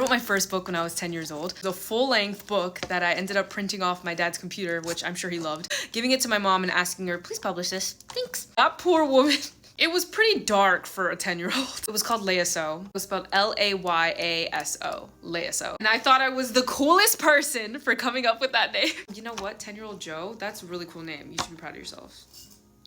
wrote my first book when I was 10 years old. The full-length book that I ended up printing off my dad's computer, which I'm sure he loved, giving it to my mom and asking her, please publish this. Thanks. That poor woman. It was pretty dark for a 10-year-old. It was called Leaso. It was spelled L-A-Y-A-S-O. Leaso. And I thought I was the coolest person for coming up with that name. You know what? 10-year-old Joe, that's a really cool name. You should be proud of yourself.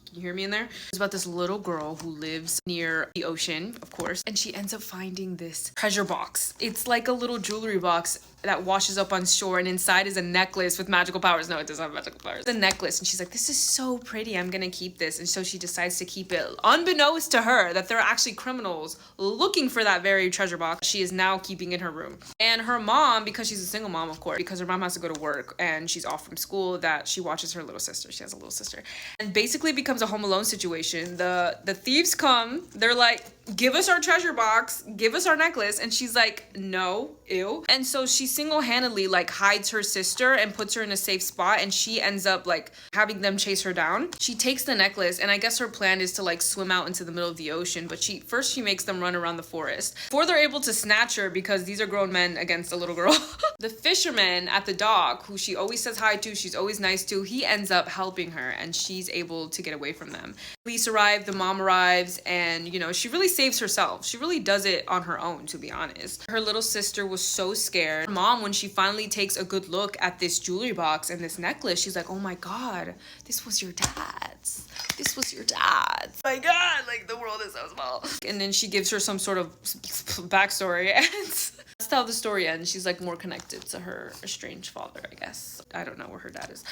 Can you hear me in there? It's about this little girl who lives near the ocean, of course, and she ends up finding this treasure box. It's like a little jewelry box that washes up on shore, and inside is a necklace with magical powers. No, it doesn't have magical powers. It's a necklace, and she's like, this is so pretty, I'm gonna keep this. And so she decides to keep it, unbeknownst to her that there are actually criminals looking for that very treasure box. She is now keeping in her room. And her mom, because she's a single mom, of course, because her mom has to go to work and she's off from school, that she watches her little sister. She has a little sister. And basically becomes a Home Alone situation. The thieves come, they're like, give us our treasure box, give us our necklace. And she's like, no, ew. And so she single-handedly like hides her sister and puts her in a safe spot, and she ends up like having them chase her down. She takes the necklace, and I guess her plan is to like swim out into the middle of the ocean, but first she makes them run around the forest before they're able to snatch her, because these are grown men against a little girl. The fisherman at the dock, who she always says hi to, she's always nice to, he ends up helping her, and she's able to get away from them. Police arrive, the mom arrives, and you know, she really saves herself. She really does it on her own, to be honest. Her little sister was so scared. Her mom, when she finally takes a good look at this jewelry box and this necklace, she's like, oh my god, this was your dad's. This was your dad's. Oh my god, like the world is so small. And then she gives her some sort of backstory, and that's how the story ends. She's like more connected to her estranged father, I guess. I don't know where her dad is.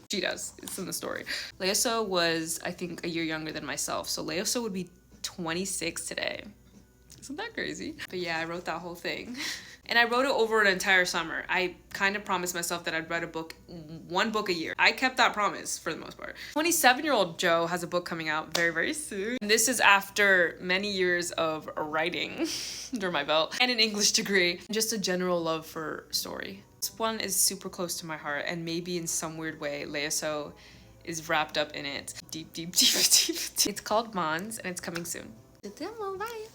She does. It's in the story. Leaso was, I think, a year younger than myself. So Leaso would be 26 today. Isn't that crazy? But yeah, I wrote that whole thing. And I wrote it over an entire summer. I kind of promised myself that I'd write one book a year. I kept that promise for the most part. 27-year-old Joe has a book coming out very, very soon. And this is after many years of writing under my belt and an English degree. Just a general love for story. This one is super close to my heart, and maybe in some weird way, Leaso is wrapped up in it. Deep, deep, deep, deep, deep. It's called Mons, and it's coming soon. Bye.